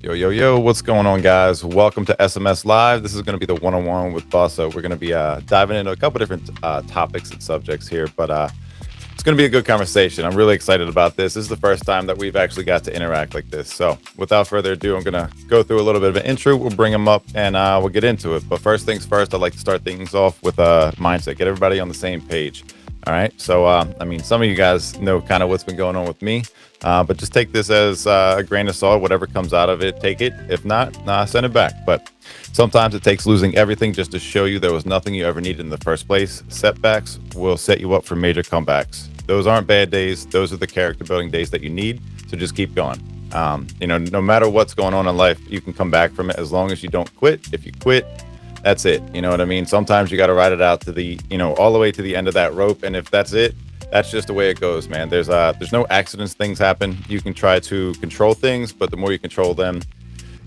Yo, yo, yo, what's going on, guys? Welcome to SMS Live. This is going to be the one-on-one with Bossa. We're going to be diving into a couple different topics and subjects here, but it's going to be a good conversation. I'm really excited about this. This is the first time that we've actually got to interact like this. So without further ado, I'm going to go through a little bit of an intro. We'll bring them up and we'll get into it. But first things first, I'd like to start things off with a mindset, get everybody on the same page. All right. So, some of you guys know kind of what's been going on with me. But just take this as a grain of salt. Whatever comes out of it, take it. If not, send it back. But sometimes it takes losing everything just to show you there was nothing you ever needed in the first place. Setbacks will set you up for major comebacks. Those aren't bad days. Those are the character building days that you need. So just keep going. No matter what's going on in life, you can come back from it as long as you don't quit. If you quit, that's it. You know what I mean? Sometimes you got to ride it out to the, all the way to the end of that rope. And if that's it, that's just the way it goes, man. There's no accidents. Things happen. You can try to control things, but the more you control them,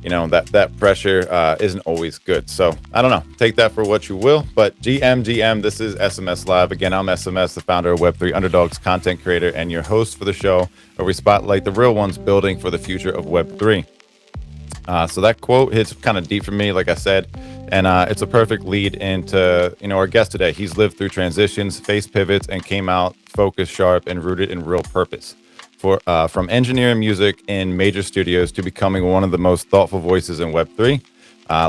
that pressure isn't always good. So I don't know. Take that for what you will. But GM, this is SMS Live. Again, I'm SMS, the founder of Web3 Underdogs, content creator, and your host for the show, where we spotlight the real ones building for the future of Web3. So that quote hits kind of deep for me, like I said, and it's a perfect lead into, our guest today. He's lived through transitions, faced pivots, and came out focused, sharp, and rooted in real purpose. From engineering music in major studios to becoming one of the most thoughtful voices in Web3.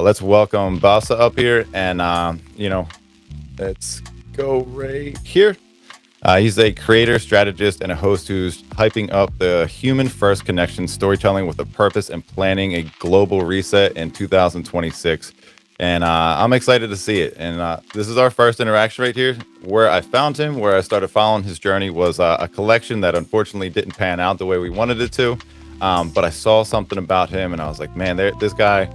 Let's welcome Bossa up here, and let's go right here. He's a creator, strategist, and a host who's hyping up the human-first connection, storytelling with a purpose, and planning a global reset in 2026. And I'm excited to see it. And this is our first interaction right here. Where I found him, where I started following his journey, was a collection that unfortunately didn't pan out the way we wanted it to. But I saw something about him, and I was like, man, this guy,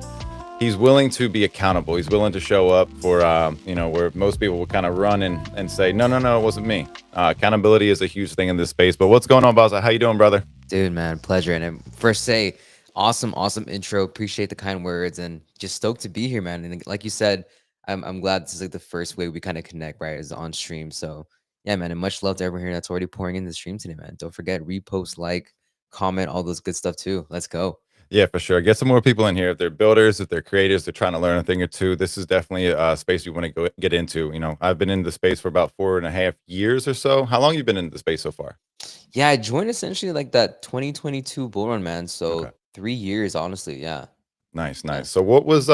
he's willing to be accountable. He's willing to show up for, where most people will kind of run and say, no, it wasn't me. Accountability is a huge thing in this space. But what's going on, Boss? How you doing, brother? Dude, man, pleasure. And first say, awesome intro. Appreciate the kind words and just stoked to be here, man. And like you said, I'm glad this is like the first way we kind of connect, right? Is on stream. So yeah, man, and much love to everyone here that's already pouring in the stream today, man. Don't forget, repost, like, comment, all those good stuff too. Let's go. Yeah, for sure. Get some more people in here. If they're builders, if they're creators, they're trying to learn a thing or two. This is definitely a space you want to get into. I've been in the space for about 4.5 years or so. How long you been in the space so far? Yeah, I joined essentially like that 2022 bull run, man. So Okay. 3 years, honestly. Yeah. Nice. Yeah. So what was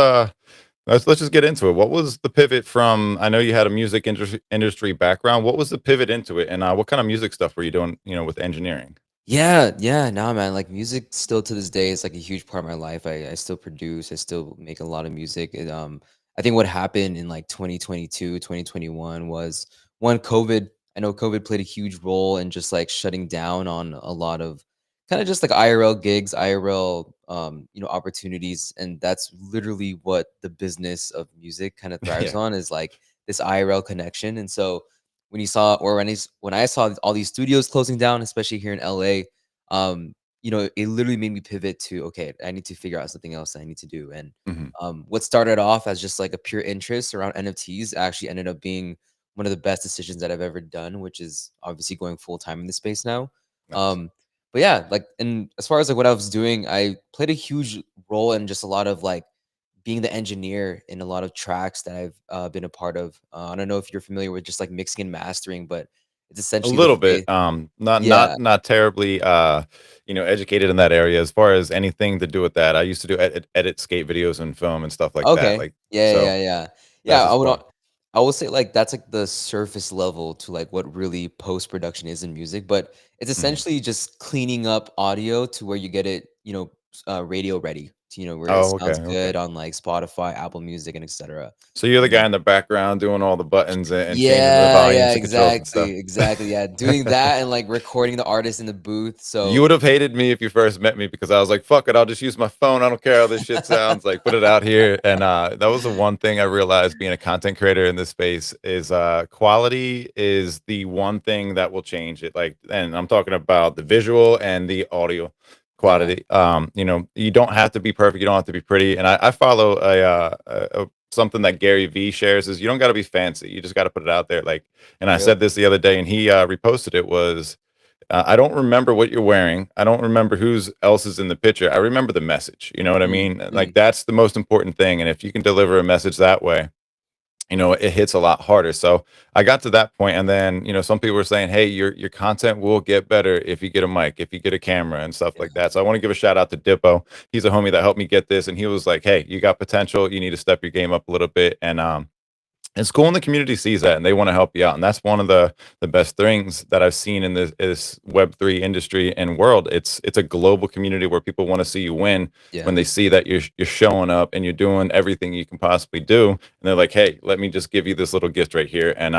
let's just get into it. What was the pivot from, I know you had a music industry background. What was the pivot into it, and what kind of music stuff were you doing, with engineering? Yeah, nah, man. Like music still to this day is like a huge part of my life. I still produce, I still make a lot of music. I think what happened in like 2022, 2021 was one COVID. I know COVID played a huge role in just like shutting down on a lot of kind of just like IRL gigs, IRL opportunities. And that's literally what the business of music kind of thrives Yeah. on, is like this IRL connection. And so when you saw, or when I saw all these studios closing down, especially here in LA, it literally made me pivot to, okay, I need to figure out something else that I need to do. And Hmm. what started off as just like a pure interest around NFTs actually ended up being one of the best decisions that I've ever done, which is obviously going full time in the space now. Nice. But yeah, like, and as far as like what I was doing, I played a huge role in just a lot of like being the engineer in a lot of tracks that I've been a part of. I don't know if you're familiar with just like mixing and mastering, but it's A essentially the little bit. face. Not Yeah. not not terribly educated in that area as far as anything to do with that. I used to do edit skate videos and film and stuff like that. Okay. Like, Yeah, so yeah, yeah. Yeah, that's as far. I would say like that's like the surface level to like what really post production is in music, but it's Mhm. essentially just cleaning up audio to where you get it, radio ready, to, where it Oh, okay, sounds okay. good on like Spotify, Apple Music, and etc. So you're the And guy in the background doing all the buttons and changing the yeah, volumes and controls and stuff. exactly. Yeah, doing that and like recording the artist in the booth. You So would have hated me if you first met me because I was like, "Fuck it, I'll just use my phone. I don't care how this shit sounds. Like, put it out here." And that was the one thing I realized being a content creator in this space is quality is the one thing that will change it. Like, and I'm talking about the visual and the audio yeah, quality. You don't have to be perfect. You don't have to be pretty. And I follow something that Gary V shares is you don't got to be fancy. You just got to put it out there. Like, and I real. said this the other day, and he reposted it was I don't remember what you're wearing. I don't remember who's else is in the picture. I remember the message. You know what I Mm, mean? Like mm, that's the most important thing. And if you can deliver a message that way, it hits a lot harder. So I got to that point, and then some people were saying, "Hey, your content will get better if you get a mic, if you get a camera, and stuff like yeah, that." So I want to give a shout out to Dippo. He's a homie that helped me get this, and he was like, "Hey, you got potential. You need to step your game up a little bit." And it's cool when the community sees that and they want to help you out, and that's one of the best things that I've seen in this Web3 industry and world. It's a global community where people want to see you win when yeah. they see that you're showing up and you're doing everything you can possibly do, and they're like, "Hey, let me just give you this little gift right here, and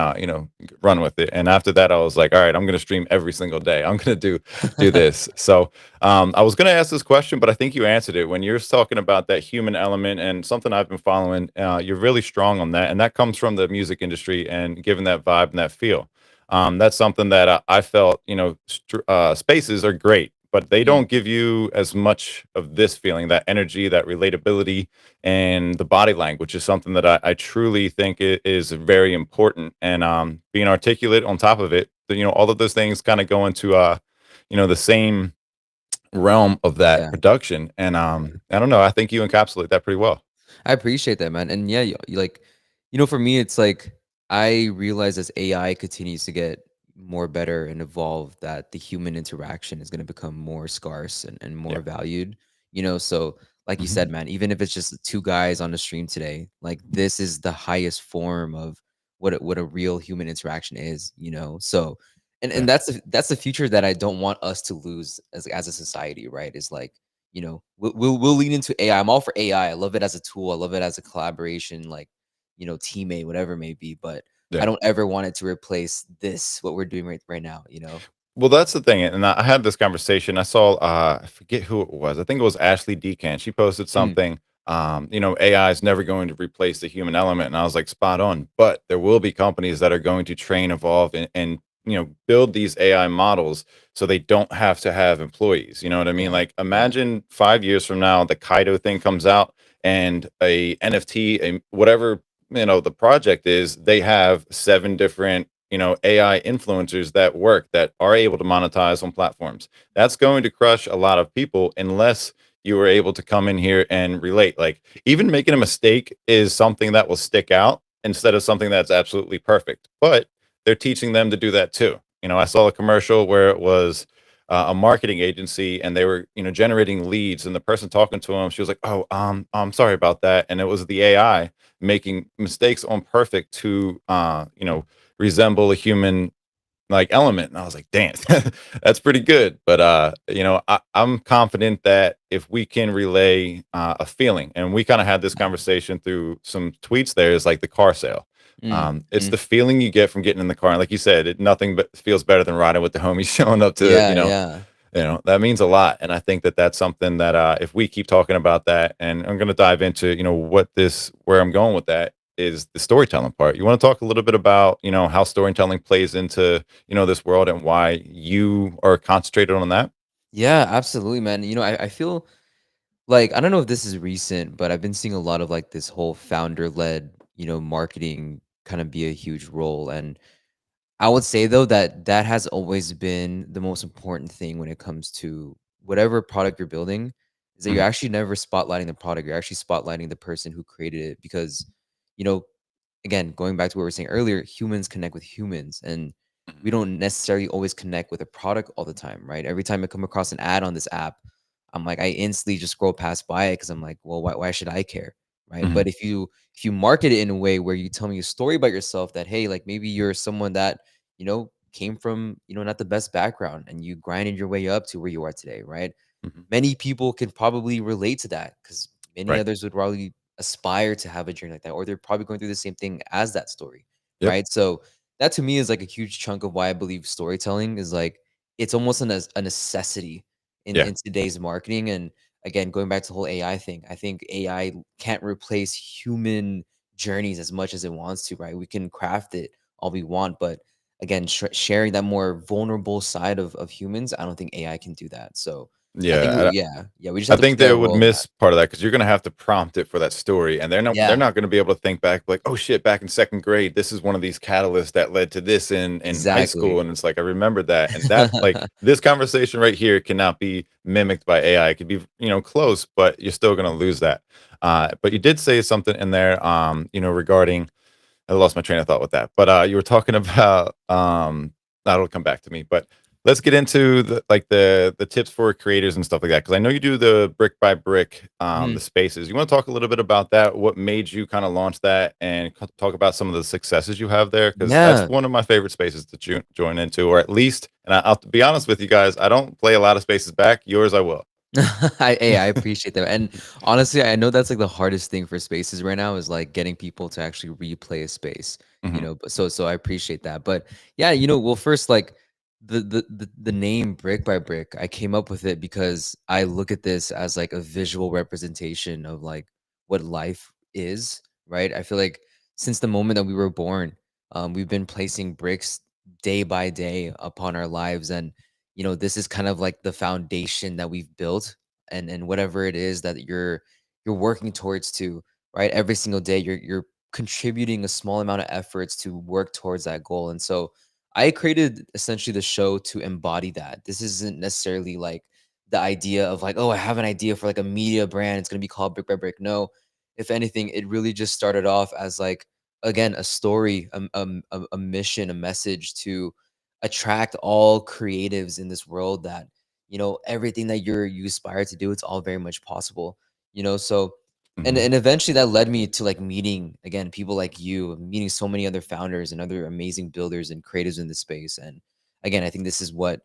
run with it." And after that, I was like, "All right, I'm going to stream every single day. I'm going to do this." So I was going to ask this question, but I think you answered it when you're talking about that human element and something I've been following. You're really strong on that, and that comes from the music industry and giving that vibe and that feel. That's something that I felt. Spaces are great, but they Mm, don't give you as much of this feeling, that energy, that relatability, and the body language is something that I truly think is very important. And being articulate on top of it, all of those things kind of go into the same realm of that yeah. production. And I don't know, I think you encapsulate that pretty well. I appreciate that, man. And yeah, you like, for me, it's like I realize as AI continues to get more better and evolve, that the human interaction is going to become more scarce and Yeah. more valued. So like you Mhm. said, man, even if it's just two guys on the stream today, like this is the highest form of what a real human interaction is. So and Yeah. that's the future that I don't want us to lose as a society, right? Is like, we'll lean into AI. I'm all for AI. I love it as a tool. I love it as a collaboration, like, teammate, whatever it may be. But I Yeah. don't ever want it to replace what we're doing right now. Well, that's the thing, and I had this conversation. I saw, I forget who it was. I think it was Ashley Decan. She posted Mm, something. AI is never going to replace the human element, and I was like, spot on. But there will be companies that are going to train, evolve, and build these AI models so they don't have to have employees. You know what I mean? yeah, Like, yeah, imagine 5 years from now, the Kaido thing comes out, and a NFT, whatever the project is, they have seven different AI influencers that work that are able to monetize on platforms. That's going to crush a lot of people unless you were able to come in here and relate. Like even making a mistake is something that will stick out instead of something that's absolutely perfect. But they're teaching them to do that too. I saw a commercial where it was a marketing agency and they were generating leads, and the person talking to them, she was like, "Oh, I'm sorry about that," and it was the AI making mistakes on perfect to resemble a human like element. And I was like, damn, that's pretty good. But I'm confident that if we can relay a feeling, and we kind of had this yeah. conversation through some tweets, there is like the car sale. Mm, It's mm. the feeling you get from getting in the car. And like you said, nothing but feels better than riding with the homies showing up to, Yeah, yeah. that means a lot. And I think that that's something that if we keep talking about that, and I'm going to dive into, where I'm going with that is the storytelling part. You want to talk a little bit about, how storytelling plays into, this world and why you are concentrated on that? Yeah, absolutely, man. I feel like, I don't know if this is recent, but I've been seeing a lot of like this whole founder led, marketing kind of be a huge role. And I would say though that that has always been the most important thing when it comes to whatever product you're building, is that you're Mhm, actually never spotlighting the product. You're actually spotlighting the person who created it, because, you know, again, going back to what we were saying earlier, humans connect with humans, and mhm, we don't necessarily always connect with a product all the time, right? Every time I come across an ad on this app, I'm like, I instantly just scroll past by it because I'm like, well, why should I care? Right. mhm, But if you market it in a way where you tell me a story about yourself, that hey, like maybe you're someone that, came from, not the best background, and you grinded your way up to where you are today, right? mhm. Many people can probably relate to that, because many Right. others would probably aspire to have a journey like that, or they're probably going through the same thing as that story, Yep. right? So that to me is like a huge chunk of why I believe storytelling is like, it's almost a necessity in Yeah. in today's marketing. And again, going back to the whole AI thing, I think AI can't replace human journeys as much as it wants to, right? We can craft it all we want, but again, sharing that more vulnerable side of humans, I don't think AI can do that. So I think Yeah, yeah, we just I have to think put they that would role back. miss part of that because you're gonna have to prompt it for that story, and they're Yeah, not gonna be able to think back like, "Oh shit, back in 2nd grade, this is one of these catalysts that led to this in high school," exactly. and it's like, I remember that, and that like, this conversation right here cannot be mimicked by AI. It could be, close, but you're still gonna lose that. But you did say something in there, regarding I lost my train of thought with that. But you were talking about that'll come back to me. But let's get into the tips for creators and stuff like that because I know you do the brick by brick the Mhm. spaces. You want to talk a little bit about that? What made you kind of launch that and talk about some of the successes you have there? Because that's Yeah. one of my favorite spaces to join into, or at least. And I'll be honest with you guys, I don't play a lot of spaces back. Yours, I will. I appreciate that, and honestly, I know that's, like, the hardest thing for spaces right now is, like, getting people to actually replay a space, Hmm. but so I appreciate that, but, yeah, well, first, like, the name Brick by Brick, I came up with it because I look at this as, like, a visual representation of, like, what life is, right? I feel like since the moment that we were born, we've been placing bricks day by day upon our lives, and this is kind of like the foundation that we've built, and whatever it is that you're working towards to, right? Every single day you're contributing a small amount of efforts to work towards that goal. And so I created essentially the show to embody that. This isn't necessarily like the idea of like, oh, I have an idea for like a media brand. It's gonna be called Brick by Brick. No, if anything, it really just started off as like again a story, a mission, a message to attract all creatives in this world that everything that you aspire to do, it's all very much possible. So Hmm. and eventually that led me to like meeting again people like you, meeting so many other founders and other amazing builders and creatives in the space. And again, I think this is what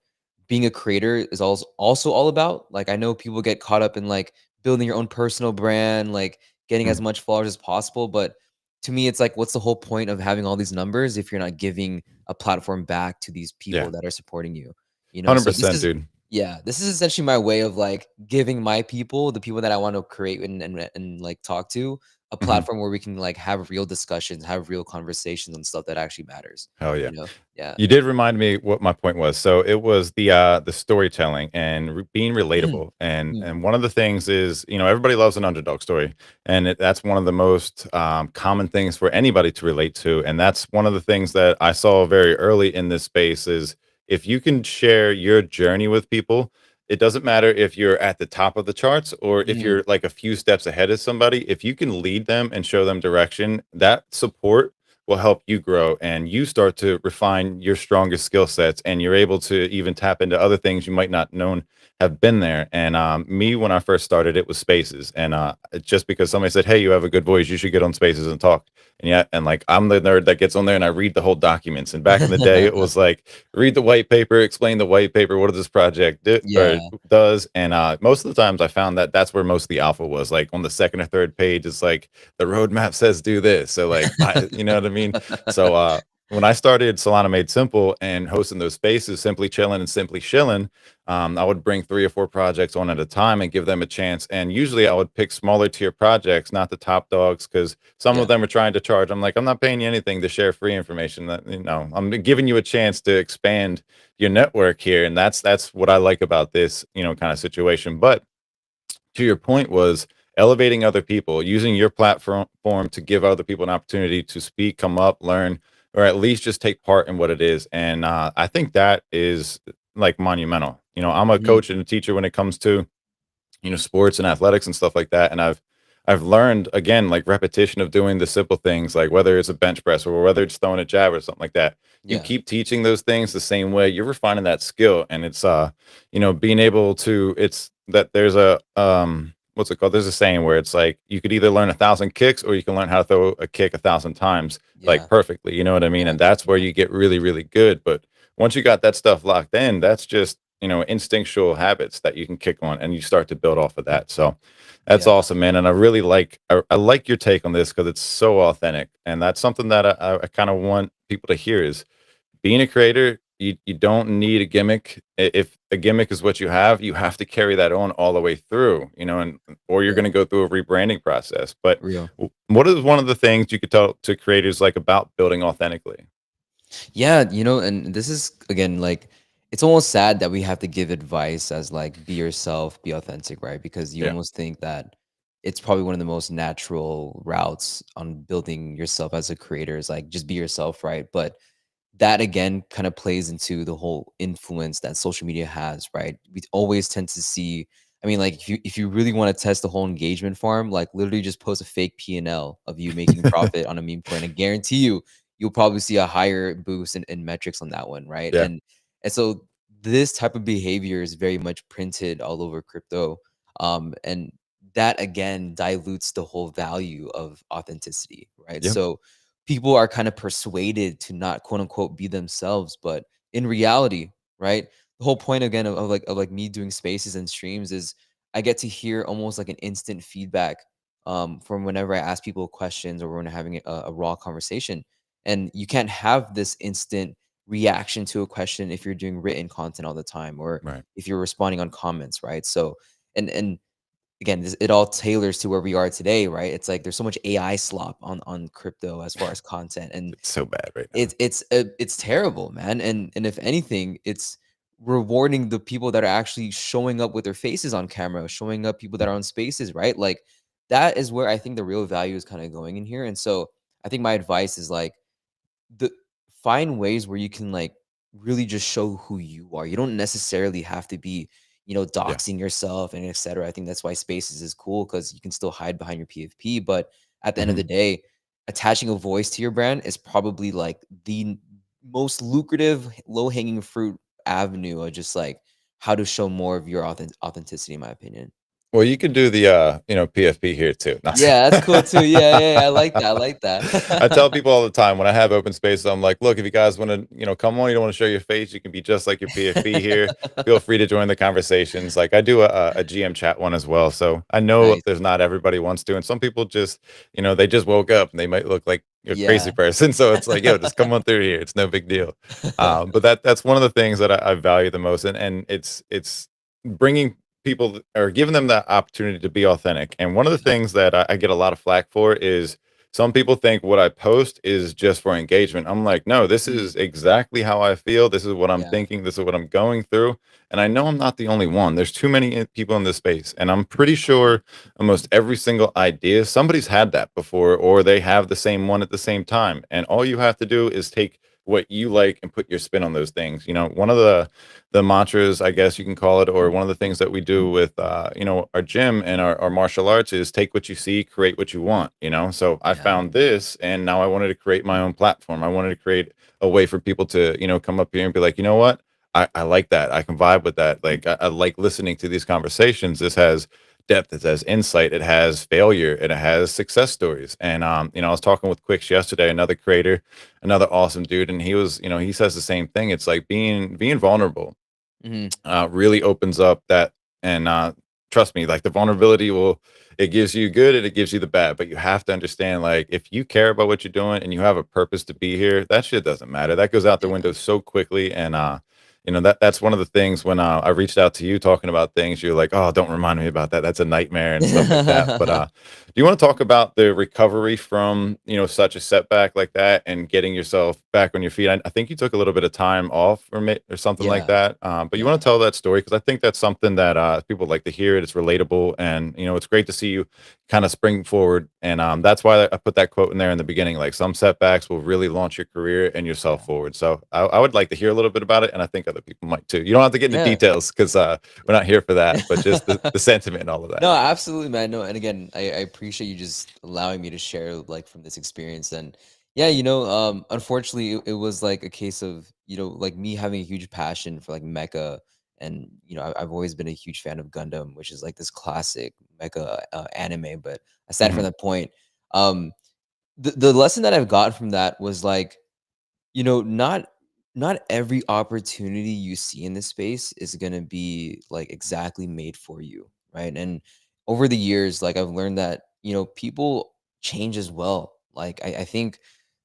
being a creator is also all about. Like I know people get caught up in like building your own personal brand, like getting as much followers as possible, but to me it's like what's the whole point of having all these numbers if you're not giving a platform back to these Yeah, people that are supporting you, so this 100%, is dude. yeah, this is essentially my way of like giving my people, the people that I want to create and like talk to, a Hmm. platform where we can like have real discussions, have real conversations on stuff that actually matters. Hell yeah. Yeah. You did remind me what my point was. So it was the storytelling and being relatable, Mm, and one of the things is everybody loves an underdog story, and that's one of the most common things for anybody to relate to, and that's one of the things that I saw very early in this space is if you can share your journey with people. It doesn't matter if you're at the top of the charts or if mhm, you're like a few steps ahead of somebody. If you can lead them and show them direction, that support will help you grow and you start to refine your strongest skill sets and you're able to even tap into other things you might not known have been there. And me, when I first started, it was spaces, and it's just because somebody said, hey, you have a good voice, you should get on spaces and talk. And yeah, and like I'm the nerd that gets on there and I read the whole documents, and back in the day it was like read the white paper, explain the white paper, what does this project do or yeah. does. And most of the times I found that that's where most of the alpha was, like on the second or third page. It's like the roadmap says do this. So like, you know what I mean? So when I started Solana Made Simple and hosting those spaces, simply chilling and simply chilling, I would bring 3 or 4 projects on at a time and give them a chance. And usually I would pick smaller tier projects, not the top dogs, because some of Yeah, them are trying to charge. I'm like, I'm not paying you anything to share free information. That I'm giving you a chance to expand your network here, and that's what I like about this, kind of situation. But to your point was elevating other people, using your platform to give other people an opportunity to speak, come up, learn, or at least just take part in what it is. And I think that is like monumental. I'm a mhm, coach and a teacher when it comes to sports and athletics and stuff like that. And I've learned again, like repetition of doing the simple things, like whether it's a bench press or whether it's throwing a jab or something like that. You yeah, keep teaching those things the same way, you're refining that skill. And it's being able to it's that there's a what's it called? There's a saying where it's like you could either learn 1,000 kicks or you can learn how to throw a kick 1,000 times, like yeah, perfectly. You know what I mean? yeah, And that's where yeah, you get really, really good. But once you got that stuff locked in, that's just instinctual habits that you can kick on and you start to build off of that. So that's yeah, awesome, man. And I really I like your take on this because it's so authentic. And that's something that I kind of want people to hear is being a creator, you don't need a gimmick. If a gimmick is what you have to carry that on all the way through, and or you're yeah, going to go through a rebranding process. But real. what is one of the things you could tell to creators like about building authentically? Yeah, and this is again like it's almost sad that we have to give advice as like be yourself, be authentic, right? Because you Yeah. almost think that it's probably one of the most natural routes on building yourself as a creator is like just be yourself, right? But that again kind of plays into the whole influence that social media has, right? We always tend to see, I mean, like if you really want to test the whole engagement farm, like literally just post a fake P&L of you making profit on a meme coin. I guarantee you, you'll probably see a higher boost in metrics on that one, right? Yeah. And so this type of behavior is very much printed all over crypto. And that again dilutes the whole value of authenticity, right? Yeah. So people are kind of persuaded to not quote unquote be themselves, but in reality, right? The whole point again of like me doing spaces and streams is I get to hear almost like an instant feedback from whenever I ask people questions or when we're having a raw conversation. And you can't have this instant reaction to a question if you're doing written content all the time or Right. if you're responding on comments, right? So and again, it all tailors to where we are today, right? It's like there's so much AI slop on crypto as far as content, and It's so bad right now. it's terrible, man. And if anything, it's rewarding the people that are actually showing up with their faces on camera, showing up people that are on spaces, right? Like that is where I think the real value is kind of going in here. And so I think my advice is like the find ways where you can like really just show who you are. You don't necessarily have to be, Yeah. doxing yourself and etc. I think that's why Spaces is cool because you can still hide behind your PFP. But at the end of Hmm. the day, attaching a voice to your brand is probably like most lucrative, low hanging fruit avenue of just like how to show more of your authenticity, in my opinion. Well, you could do the PFP here too. Not Yeah, that's cool too. Yeah, yeah, yeah. I like that. I like I tell that. people all the time when I have open spaces, I'm like, look, if you guys want to, come on, you don't want to show your face, you can be just like your PFP here. Feel free to join the conversations. Like I do a GM chat one as well. So I know Nice. there's not everybody wants to, and some people just, they just woke up and they might look like a crazy Yeah. person. So it's like, yo, just come on through here. It's no big deal. But that's one of the things that I value the most, and it's bringing people or giving them the opportunity to be authentic. And one of the Yeah. things that I get a lot of flack for is some people think what I post is just for engagement. I'm like, no, this Mm, is exactly how I feel. This is what I'm yeah. thinking. This is what I'm going through. And I know I'm not the only one. There's too many people in this space. And I'm pretty sure almost every single idea, somebody's had that before, or they have the same one at the same time. And all you have to do is take what you like and put your spin on those things. One of the mantras, I guess you can call it, or one of the things that we do with our gym and our martial arts is take what you see, create what you want. So I Yeah. found this, and now I wanted to create my own platform. I wanted to create a way for people to come up here and be like, you know what, I like that. I can vibe with that. Like I like listening to these conversations. This has depth, it has insight, it has failure, and it has success stories. And I was talking with Quicks yesterday, another creator, another awesome dude, and he says the same thing. It's like being vulnerable Mhm. really opens up that. And trust me, like the vulnerability will, it gives you good and it gives you the bad, but you have to understand, like, if you care about what you're doing and you have a purpose to be here, that shit doesn't matter. That goes out the Yeah. window so quickly. And that's one of the things when I reached out to you talking about things, you're like, oh, don't remind me about that, that's a nightmare and stuff like that. But do you want to talk about the recovery from such a setback like that and getting yourself back on your feet? I think you took a little bit of time off or something like Yeah. that. But you Yeah. want to tell that story because I think that's something that people like to hear. It's relatable, and it's great to see you kind of spring forward. And that's why I put that quote in there in the beginning. Like some setbacks will really launch your career and yourself Yeah. forward. So I would like to hear a little bit about it, and I think other people might too. You don't have to get into Yeah. details because we're not here for that, but just the sentiment and all of that. No, absolutely, man. No, and again, I appreciate you just allowing me to share like from this experience. And yeah, unfortunately, it was like a case of like me having a huge passion for like mecha, and I've always been a huge fan of Gundam, which is like this classic mecha anime. But aside from Hmm. that point, um, the lesson that I've gotten from that was like not every opportunity you see in this space is gonna be like exactly made for you, right? And over the years, like I've learned that people change as well. Like I think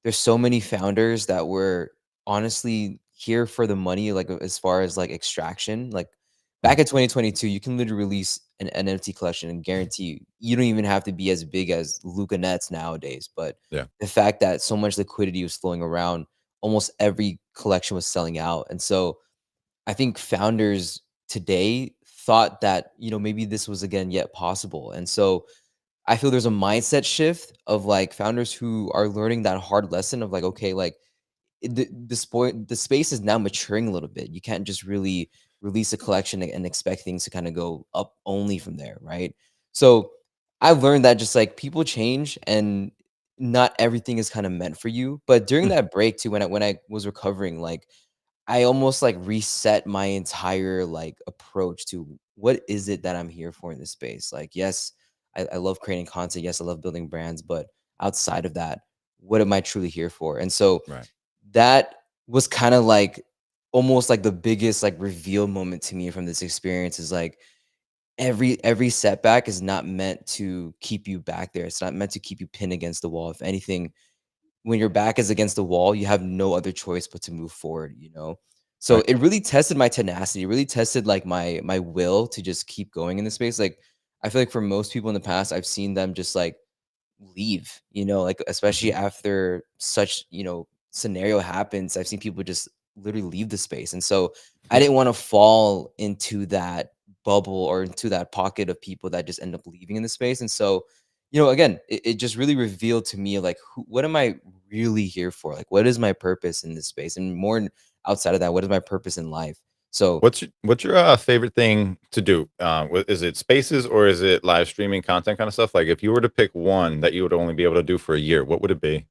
there's so many founders that were honestly here for the money, like as far as like extraction. Like Yeah. back in 2022, you can literally release an NFT collection and guarantee you don't even have to be as big as Luca Nets nowadays. But Yeah. the fact that so much liquidity was flowing around, almost every collection was selling out. And so I think founders today thought that, maybe this was again yet possible. And so I feel there's a mindset shift of like founders who are learning that hard lesson of like, okay, like the space is now maturing a little bit. You can't just really release a collection and expect things to kind of go up only from there, right? So I've learned that just like people change and not everything is kind of meant for you. But during Mm, that break too, when I was recovering, like I almost like reset my entire like approach to what is it that I'm here for in this space. Like, yes, I love creating content. Yes, I love building brands, but outside of that, what am I truly here for? And so right. that was kind of like almost like the biggest like reveal moment to me from this experience is like every setback is not meant to keep you back there. It's not meant to keep you pinned against the wall. If anything, when your back is against the wall, you have no other choice but to move forward, you know? So Right. it really tested my tenacity, it really tested like my will to just keep going in the space. Like I feel like for most people in the past, I've seen them just like leave, like especially Mhm. after such, scenario happens, I've seen people just literally leave the space. And so I didn't want to fall into that bubble or into that pocket of people that just end up leaving in the space. And so, again, it just really revealed to me like what am I really here for? Like what is my purpose in this space? And more outside of that, what is my purpose in life? So What's your favorite thing to do? Is it spaces or is it live streaming content kind of stuff? Like, if you were to pick one that you would only be able to do for a year, what would it be?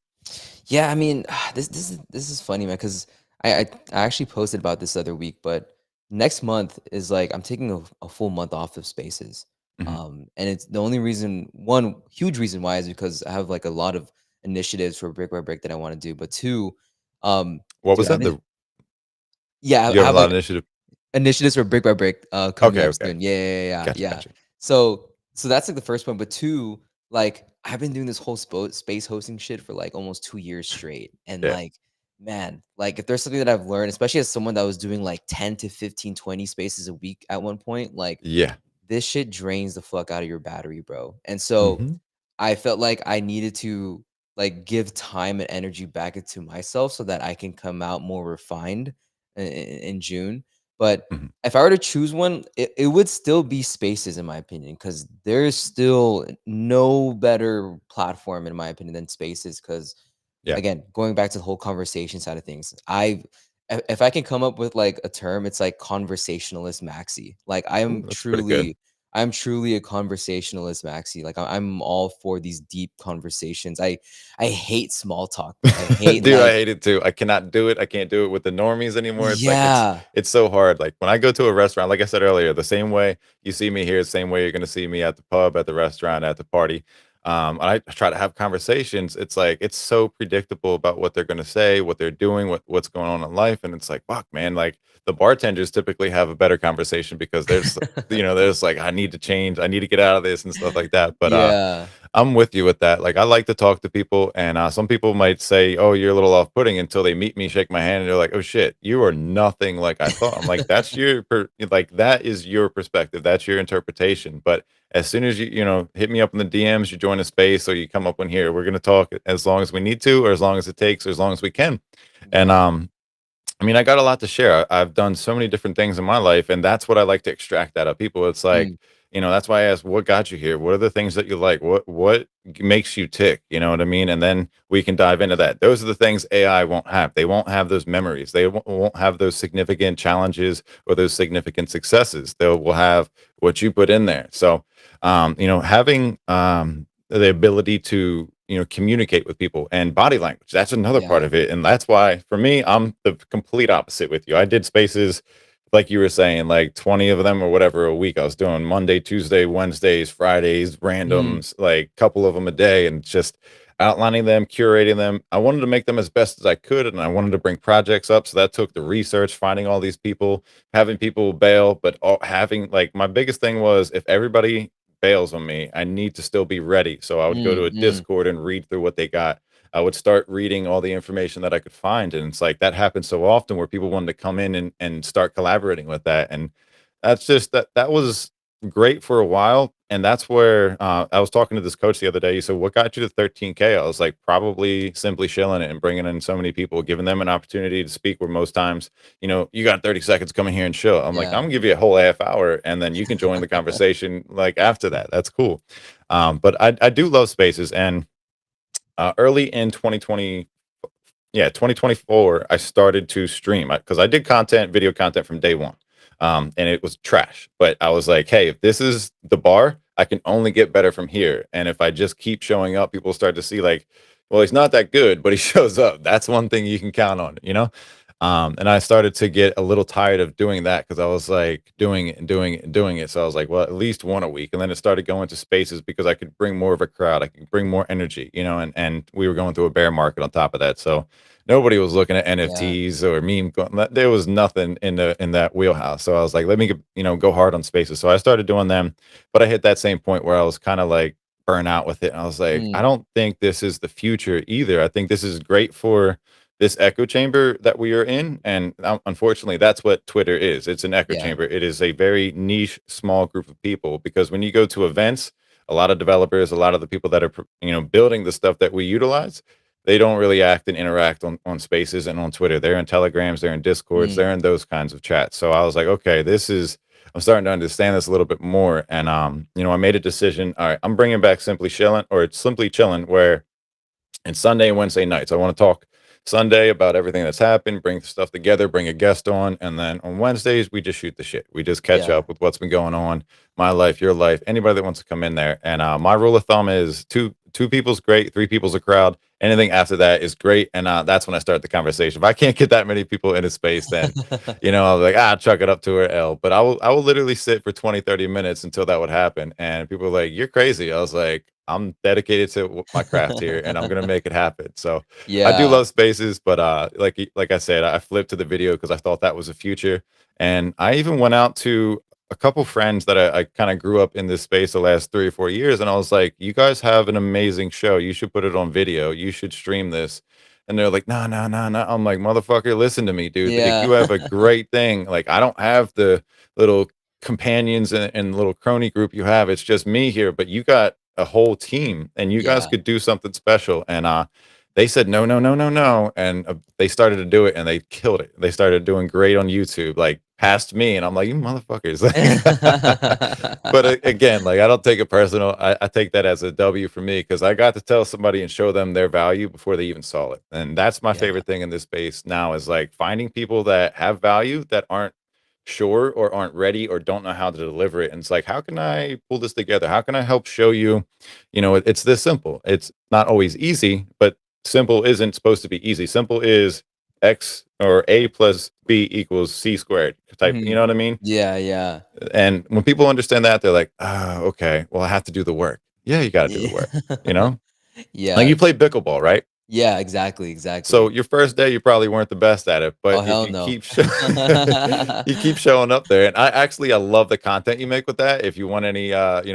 yeah, I mean, this is funny, man, because I actually posted about this the other week, but next month is like I'm taking a full month off of spaces. Mhm. And it's the only reason, one huge reason why is because I have like a lot of initiatives for Brick by Brick that I want to do. But two, What was dude, that? The yeah, You I have a have lot like of initiative. initiatives for Brick by Brick, coming Okay, up okay, soon. Yeah, yeah, yeah, gotcha, yeah. gotcha. So that's like the first one, but two, like I've been doing this whole space hosting shit for like almost 2 years straight, and Yeah, like, man, like if there's something that I've learned, especially as someone that was doing like 10 to 15, 20 spaces a week at one point, like yeah. this shit drains the fuck out of your battery, bro. And so Mhm, I felt like I needed to like give time and energy back into myself so that I can come out more refined in June. But mhm. if I were to choose one, it would still be Spaces, in my opinion, because there's still no better platform, in my opinion, than Spaces. Because Yeah. again, going back to the whole conversation side of things, if I can come up with like a term, it's like conversationalist maxi. Like Ooh, that's pretty good. I'm truly a conversationalist, Maxi. Like I'm all for these deep conversations. I hate small talk, bro. I hate Dude, I like hate it too. I cannot do it. I can't do it with the normies anymore. It's like yeah. it's so hard. Like when I go to a restaurant, like I said earlier, the same way you see me here, the same way you're gonna see me at the pub, at the restaurant, at the party. And I try to have conversations. It's like it's so predictable about what they're gonna say, what they're doing, what's going on in life. And it's like, fuck, man, like the bartenders typically have a better conversation because there's like, I need to change, I need to get out of this and stuff like that. But Yeah. I'm with you with that. Like, I like to talk to people, and some people might say, "Oh, you're a little off-putting," until they meet me, shake my hand, and they're like, "Oh shit, you are nothing like I thought." I'm like, "That's like that is your perspective. That's your interpretation." But as soon as you hit me up in the DMs, you join a space, or you come up in here, we're gonna talk as long as we need to, or as long as it takes, or as long as we can. And Right. I mean, I got a lot to share. I've done so many different things in my life, and that's what I like to extract out of people. It's like, Mm, that's why I ask, what got you here? What are the things that you like? What makes you tick? You know what I mean? And then we can dive into that. Those are the things AI won't have. They won't have those memories. They won't have those significant challenges or those significant successes. They will have what you put in there. So, having the ability to communicate with people and body language, that's another part yeah. of it. And that's why for me, I'm the complete opposite with you. I did spaces like you were saying, like 20 of them or whatever a week. I was doing Monday, Tuesday, Wednesdays, Fridays, Mm, randoms, like couple of them a day, and just outlining them, curating them. I wanted to make them as best as I could, and I wanted to bring projects up. So that took the research, finding all these people, having people bail, but having, like, my biggest thing was, if everybody bails on me, I need to still be ready. So I would go to a mm. Discord and read through what they got. I would start reading all the information that I could find. And it's like that happens so often where people wanted to come in and start collaborating with that. And that was great for a while. and that's where I was talking to this coach the other day. He said, "What got you to 13K?" I was like, "Probably simply shilling it and bringing in so many people, giving them an opportunity to speak. Where most times, you got 30 seconds, come in here and chill." I'm like, "I'm Yeah. gonna give you a whole half hour, and then you can join the conversation like after that. That's cool." But I do love spaces, and early in 2020, yeah, 2024, I started to stream because I did video content from day one. And it was trash. But I was like, hey, if this is the bar, I can only get better from here. And if I just keep showing up, people start to see, like, well, he's not that good, but he shows up. That's one thing you can count on. And I started to get a little tired of doing that because I was like doing it and doing it and doing it. So I was like, well, at least one a week. And then it started going to spaces because I could bring more of a crowd. I could bring more energy, and we were going through a bear market on top of that. So nobody was looking at Yeah. NFTs or there was nothing in that wheelhouse. So I was like, let me go hard on spaces. So I started doing them, but I hit that same point where I was kind of like burnt out with it. And I was like, I Mm, don't think this is the future either. I think this is great for this echo chamber that we are in, and unfortunately that's what Twitter is. It's an echo yeah. chamber. It is a very niche small group of people, because when you go to events, a lot of developers, a lot of the people that are building the stuff that we utilize, they don't really act and interact on spaces and on Twitter. They're in telegrams, they're in discords, Mm, they're in those kinds of chats. So I was like, okay, I'm starting to understand this a little bit more. And I made a decision. All right, I'm bringing back simply chilling, or it's simply chilling, where and Sunday and Wednesday nights, I want to talk Sunday about everything that's happened, bring stuff together, bring a guest on, and then on Wednesdays we just shoot the shit. We just catch yeah. up with what's been going on, my life, your life, anybody that wants to come in there. And my rule of thumb is two people's great, three people's a crowd. Anything after that is great, and that's when I start the conversation. If I can't get that many people in a space, then I was like, chuck it up to her L. But I will literally sit for 20, 30 minutes until that would happen. And people were like, you're crazy. I was like, I'm dedicated to my craft here, and I'm gonna make it happen. So I do Yeah. love spaces, but like I said, I flipped to the video because I thought that was the future. And I even went out to a couple friends that I kind of grew up in this space the last 3 or 4 years, and I was like, you guys have an amazing show. You should put it on video. You should stream this. And they're like, no, no, no, no. I'm like, motherfucker, listen to me, dude. Like, Yeah. you have a great thing. Like, I don't have the little companions and little crony group you have. It's just me here, but you got a whole team, and you guys Yeah. could do something special. And they said no, no, no, no, no, and they started to do it, and they killed it. They started doing great on YouTube, like past me, and I'm like, you motherfuckers. But again, like, I don't take it personal. I take that as a W for me, because I got to tell somebody and show them their value before they even saw it. And that's my Yeah. favorite thing in this space now, is like finding people that have value, that aren't sure or aren't ready or don't know how to deliver it. And it's like, how can I pull this together? How can I help show you? It's this simple. It's not always easy, but simple isn't supposed to be easy. Simple is X or A plus B equals C squared type. You Mhm. know what I mean? Yeah, yeah. And when people understand that, they're like, oh, okay, well, I have to do the work. Yeah, you got to do the Yeah. work. You know, like, Yeah. you play pickleball, right? Yeah, exactly, So exactly. your first day, you probably weren't the best at it, Oh, but if hell you no. keep you keep showing up there, and I love the content you make with that. If you want any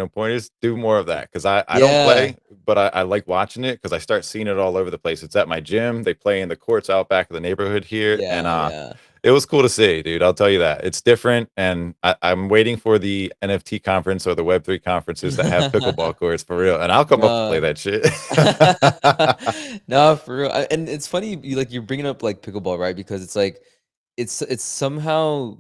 pointers, do more of that, because I don't Yeah. play, but I like watching it because I start seeing it all over the place. It's at my gym. They play in the courts out back of the neighborhood here, and Yeah, yeah. it was cool to see, dude. I'll tell you that. It's different, and I'm waiting for the NFT conference or the Web3 conferences that have pickleball courts for real, and I'll come up to play No. that shit. No, for real. And it's funny you're bringing up like pickleball, right? Because it's like it's somehow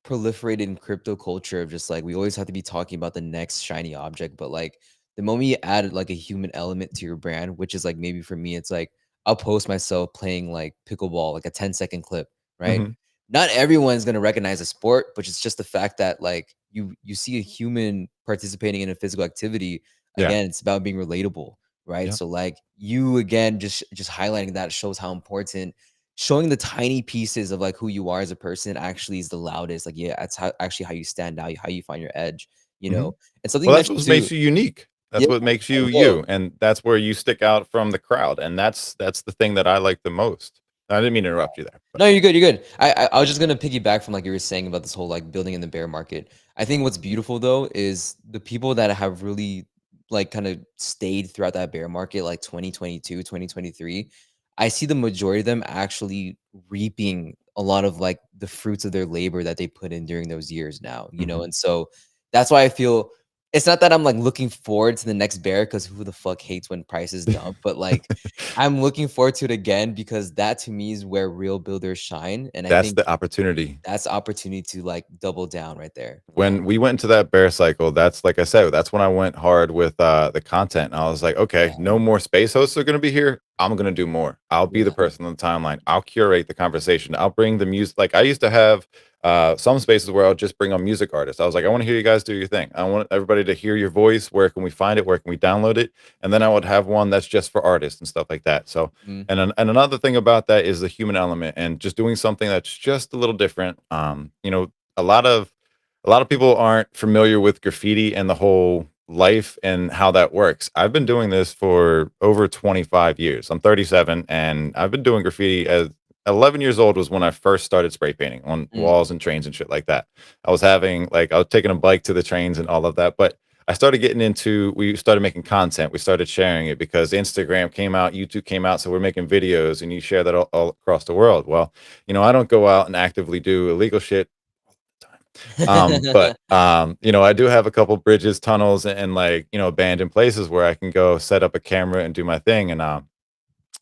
proliferated in crypto culture of just like we always have to be talking about the next shiny object, but like the moment you add like a human element to your brand, which is like maybe for me, it's like I'll post myself playing like pickleball, like a 10-second clip, right? Mhm. Not everyone's gonna recognize a sport, but it's just the fact that like you see a human participating in a physical activity. Yeah. Again, it's about being relatable, right? Yeah. So like you again just highlighting that shows how important showing the tiny pieces of like who you are as a person actually is the loudest. Like, yeah, that's how actually how you stand out, how you find your edge, you Mhm. know. And something Well, you that's mentioned what too. makes you unique. Yeah, That's what makes you there you go. you, and that's where you stick out from the crowd, and that's the thing that I like the most. I didn't mean to interrupt you there, but No, you're good. You're good. I was just gonna piggyback from like you were saying about this whole like building in the bear market. I think what's beautiful though is the people that have really like kind of stayed throughout that bear market, like 2022, 2023. I see the majority of them actually reaping a lot of like the fruits of their labor that they put in during those years now, Mhm. and so that's why I feel it's not that I'm, like, looking forward to the next bear because who the fuck hates when prices dump, but, like, I'm looking forward to it again because that to me is where real builders shine, and I That's think the opportunity. that's opportunity to, like, double down right there. Yeah. When we went into that bear cycle, that's like I said, that's when I went hard with the content. And I was like, okay, Yeah. no more space hosts are going to be here. I'm going to do more. I'll be the Yeah. person on the timeline. I'll curate the conversation. I'll bring the music. Like I used to have some spaces where I'll just bring on music artists. I was like, I want to hear you guys do your thing. I want everybody to hear your voice. Where can we find it? Where can we download it? And then I would have one that's just for artists and stuff like that. So, Mm, and another thing about that is the human element and just doing something that's just a little different. A lot of people aren't familiar with graffiti and the whole life and how that works. I've been doing this for over 25 years. I'm 37 and I've been doing graffiti as 11 years old was when I first started spray painting on mm, walls and trains and shit like that. I was taking a bike to the trains and all of that, but I started getting into we started making content. We started sharing it because Instagram came out, YouTube came out, so we're making videos and you share that all across the world. Well, I don't go out and actively do illegal shit but I do have a couple bridges, tunnels, and like, abandoned places where I can go set up a camera and do my thing. And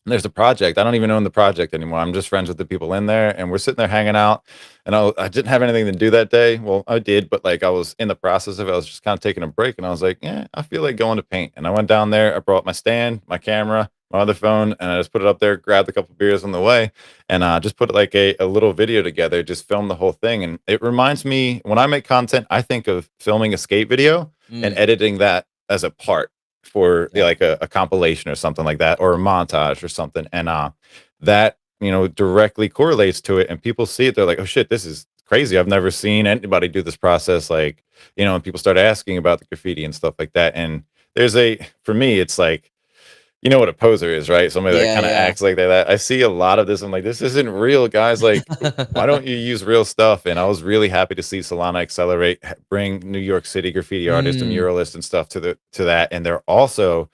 there's a project. I don't even own the project anymore. I'm just friends with the people in there, and we're sitting there hanging out. And I didn't have anything to do that day. Well, I did, but like I was in the process of it. I was just kind of taking a break, and I was like, yeah, I feel like going to paint. And I went down there. I brought my stand, my camera, my other phone, and I just put it up there. Grabbed a couple beers on the way, and just put like a little video together. Just film the whole thing, and it reminds me when I make content, I think of filming a skate video and mm, editing that as a part for yeah. like a compilation or something like that or a montage or something and that directly correlates to it and people see it, they're like, oh shit, this is crazy, I've never seen anybody do this process, like, and people start asking about the graffiti and stuff like that. And for me, it's like, you know what a poser is, right? Somebody that Yeah, kind of yeah. acts like that. I see a lot of this. I'm like, this isn't real, guys. Like, why don't you use real stuff? And I was really happy to see Solana Accelerate bring New York City graffiti artists and Mm, muralists and stuff to that. And they're also,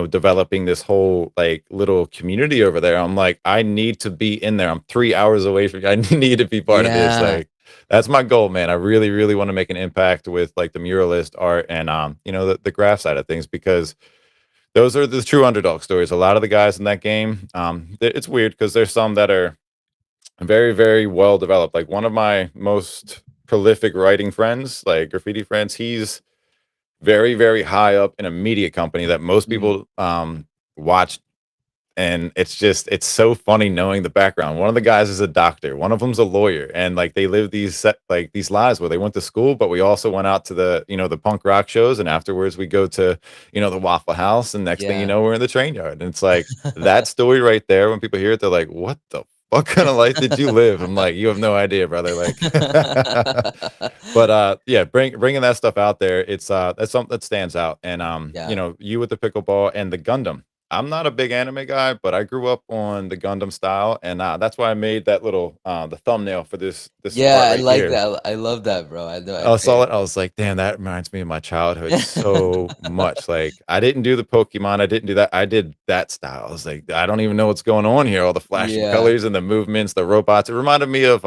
developing this whole like little community over there. I'm like, I need to be in there. I'm 3 hours away from you. I need to be part of this. yeah. Like, that's my goal, man. I really, really want to make an impact with like the muralist art and the graph side of things because those are the true underdog stories. A lot of the guys in that game, it's weird because there's some that are very, very well developed. Like one of my most prolific writing friends, like graffiti friends, he's very, very high up in a media company that most Mm, people watch, and it's so funny knowing the background. One of the guys is a doctor, one of them's a lawyer, and like they live these lives where they went to school, but we also went out to the punk rock shows, and afterwards we go to the Waffle House, and next thing you yeah. know, we're in the train yard. And it's like that story right there. When people hear it, they're like, what the what kind of life did you live? I'm like, you have no idea, brother. Like but yeah, bringing that stuff out there, that's something that stands out. And Yeah. you with the pickleball and the Gundam. I'm not a big anime guy, but I grew up on the Gundam style, and that's why I made that little the thumbnail for this Yeah, part I right like here. that. I love that, bro. I know I saw it. I was like, damn, that reminds me of my childhood so much. Like, I didn't do the Pokemon. I didn't do that. I did that style. I was like, I don't even know what's going on here. All the flashing Yeah. colors and the movements, the robots. It reminded me of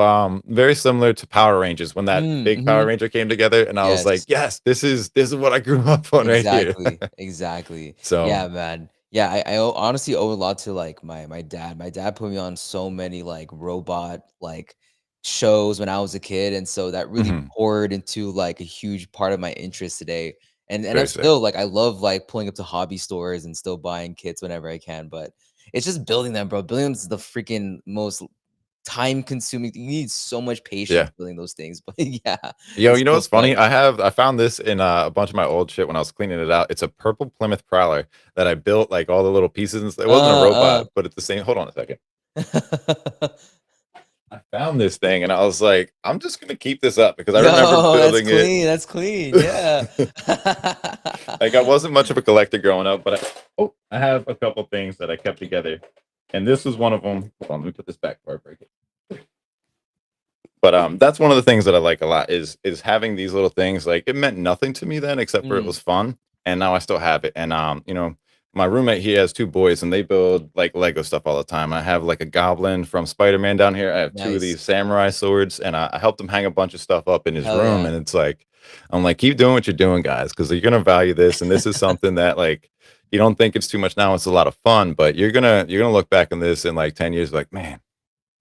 very similar to Power Rangers when that Mm, big Power mhm. Ranger came together. And I was like, Yes. yes, this is what I grew up on right here. Exactly, exactly. So, Yeah, man. Yeah, I honestly owe a lot to, like, my dad. My dad put me on so many, like, robot, like, shows when I was a kid, and so that really mhm, poured into, like, a huge part of my interest today. And I'm very sick. still, like, I love, like, pulling up to hobby stores and still buying kits whenever I can, but it's just building them, bro. Building them is the freaking most time consuming you need so much patience Yeah. building those things, but yeah, Yo, it's you know so what's fun. funny? I found this in a bunch of my old shit when I was cleaning it out. It's a purple Plymouth Prowler that I built like all the little pieces and stuff. It wasn't a Uh, robot, but it's the same. Hold on a second. I found this thing and I was like, I'm just gonna keep this up because I remember Yo, building it. that's clean, yeah. Like I wasn't much of a collector growing up, but I have a couple things that I kept together, and this was one of them. Hold on, let me put this back before I break it. But that's one of the things that I like a lot is having these little things. Like it meant nothing to me then, except for it Mm, was fun, and now I still have it. And my roommate, he has two boys, and they build like Lego stuff all the time. I have like a goblin from Spider-Man down here. I have two of nice. these samurai swords, and I helped him hang a bunch of stuff up in his Hell room. yeah. And it's like I'm like, keep doing what you're doing, guys, because you're gonna value this, and this is something that like you don't think it's too much now. It's a lot of fun, but you're gonna look back on this in like 10 years, like, man,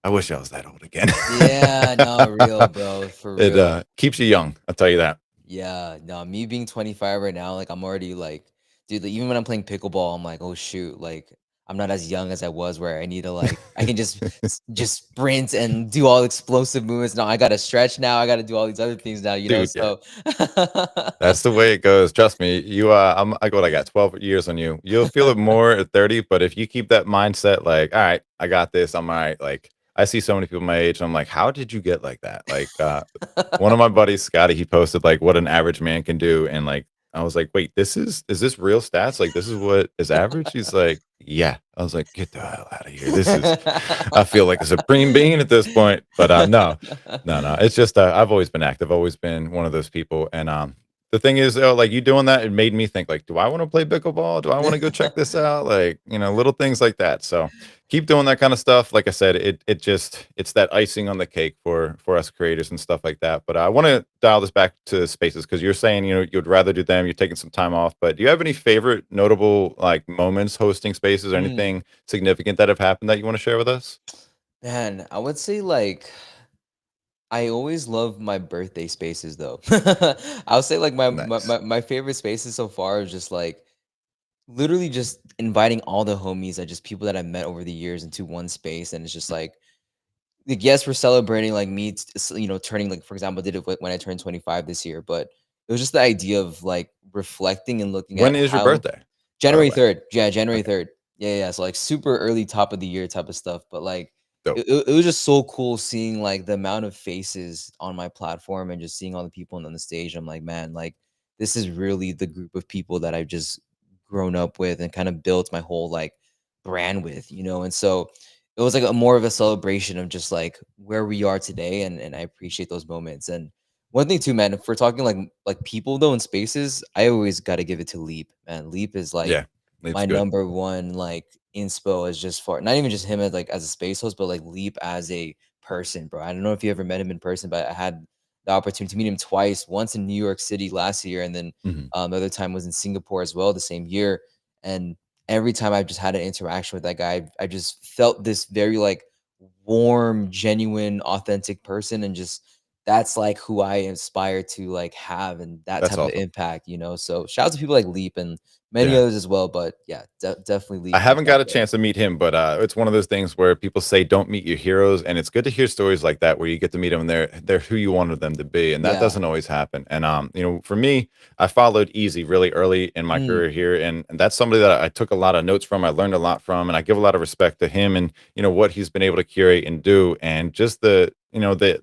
I wish I was that old again. Yeah, no, real, bro, for It real. keeps you young. I'll tell you that. Yeah, no, me being 25 right now, like I'm already like, dude, like, even when I'm playing pickleball, I'm like, oh shoot, like I'm not as young as I was where I need to like I can just sprint and do all explosive movements. No, I gotta stretch now. I gotta do all these other things now, you know. Dude, yeah. So That's the way it goes. Trust me. I got what I got 12 years on you. You'll feel it more at 30, but if you keep that mindset, like, all right, I got this. I'm all right. Like, I see so many people my age. And I'm like, how did you get like that? Like, one of my buddies, Scotty, he posted like what an average man can do. And like, I was like, wait, is this real stats? Like, this is what is average? He's like, yeah. I was like, get the hell out of here. I feel like a supreme being at this point. But no, no, no. It's just I've always been active, always been one of those people. And the thing is, like you doing that, it made me think like, do I want to play pickleball? Do I want to go check this out? Like, little things like that. So keep doing that kind of stuff. Like I said, it's that icing on the cake for us creators and stuff like that. But I want to dial this back to spaces because you're saying you'd rather do them. You're taking some time off. But do you have any favorite notable like moments hosting spaces or Mm, anything significant that have happened that you want to share with us? man, I would say like I always love my birthday spaces though. I'll say like Nice. my favorite spaces so far is just like literally just inviting all the homies and just people that I met over the years into one space, and it's just like, yes, we're celebrating like me, turning like for example, I did it when I turned 25 this year, but it was just the idea of like reflecting and looking at When is your how birthday, by the January way? 3rd. Yeah, January Okay. 3rd. Yeah, yeah. So like super early top of the year type of stuff. But like Dope. it was just so cool seeing like the amount of faces on my platform and just seeing all the people on the stage. I'm like, man, like this is really the group of people that I've just grown up with and kind of built my whole like brand with. And so it was like a more of a celebration of just like where we are today, and I appreciate those moments. And one thing too, man, if we're talking like people though in spaces, I always got to give it to Leap, man. Leap is like Yeah, Leap's my good. number one like inspo is just for not even just him as like as a space host, but like Leap as a person, bro. I don't know if you ever met him in person, but I had the opportunity to meet him twice, once in New York City last year, and then Mhm. the other time was in Singapore as well the same year. And every time I've just had an interaction with that guy, I just felt this very like warm, genuine, authentic person, and just that's like who I aspire to like have and that That's type of awesome. impact. So shout out to people like Leap and many Yeah. others as well. But yeah, definitely I Leap is haven't up got a there. chance to meet him, but it's one of those things where people say don't meet your heroes, and it's good to hear stories like that where you get to meet them and they're who you wanted them to be, and that Yeah. doesn't always happen. And for me, I followed Easy really early in my Mm, career here, and that's somebody that I took a lot of notes from, I learned a lot from, and I give a lot of respect to him and what he's been able to curate and do, and just the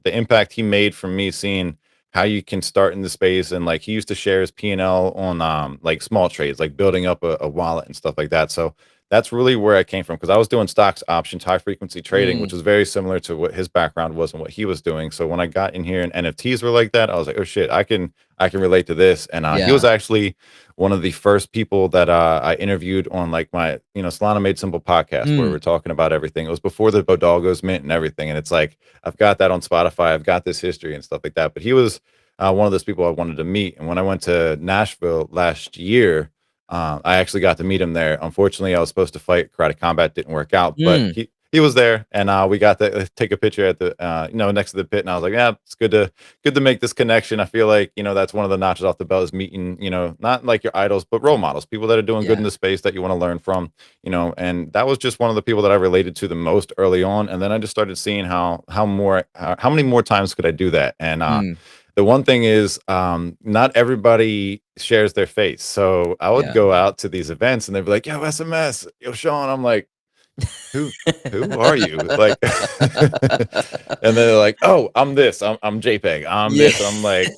impact he made from me seeing how you can start in the space. And like he used to share his P&L on like small trades, like building up a wallet and stuff like that. So that's really where I came from because I was doing stocks, options, high frequency trading, which mm, was very similar to what his background was and what he was doing. So when I got in here and NFTs were like that, I was like, oh shit, I can relate to this. And he was yeah. actually one of the first people that I interviewed on like my Solana Made Simple podcast where Mm, we're talking about everything. It was before the Bodalgos mint and everything, and it's like I've got that on Spotify, I've got this history and stuff like that. But he was one of those people I wanted to meet. And when I went to Nashville last year, I actually got to meet him there. Unfortunately, I was supposed to fight karate combat, didn't work out, but mm, he was there, and we got to take a picture at the next to the pit. And I was like, yeah, it's good to make this connection. I feel like that's one of the notches off the belt is meeting not like your idols, but role models, people that are doing good in yeah. the space that you want to learn from. And that was just one of the people that I related to the most early on. And then I just started seeing how many more times could I do that. And Mm, the one thing is, not everybody shares their face. So I would yeah. go out to these events and they'd be like, yo, SMS, yo, Sean. I'm like, who who are you? Like, and they're like, oh, I'm this, I'm JPEG, I'm Yeah. this. And I'm like,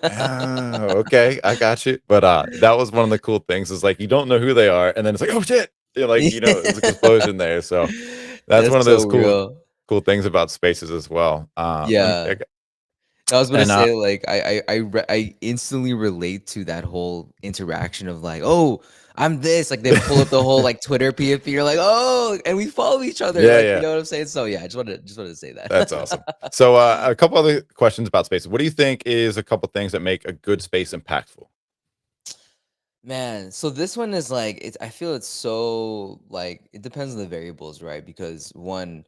oh, okay, I got you. But that was one of the cool things is like you don't know who they are, and then it's like, oh shit. You're like, it's like explosion there. So that's one That's of so those cool real. cool things about spaces as well. Let me Yeah. check. I was gonna And say, like, I instantly relate to that whole interaction of like, "Oh, I'm this," like, they pull up the whole, like, Twitter PFP, you're like, "Oh, and we follow each other," yeah, like, you yeah, know what I'm saying? So, yeah, I just wanted to say that's awesome. that. So, a couple other questions about space. What do you think is a couple things that make a good space impactful? Man, so this one is like, I feel it's so, like, it depends on the variables, right? Because one,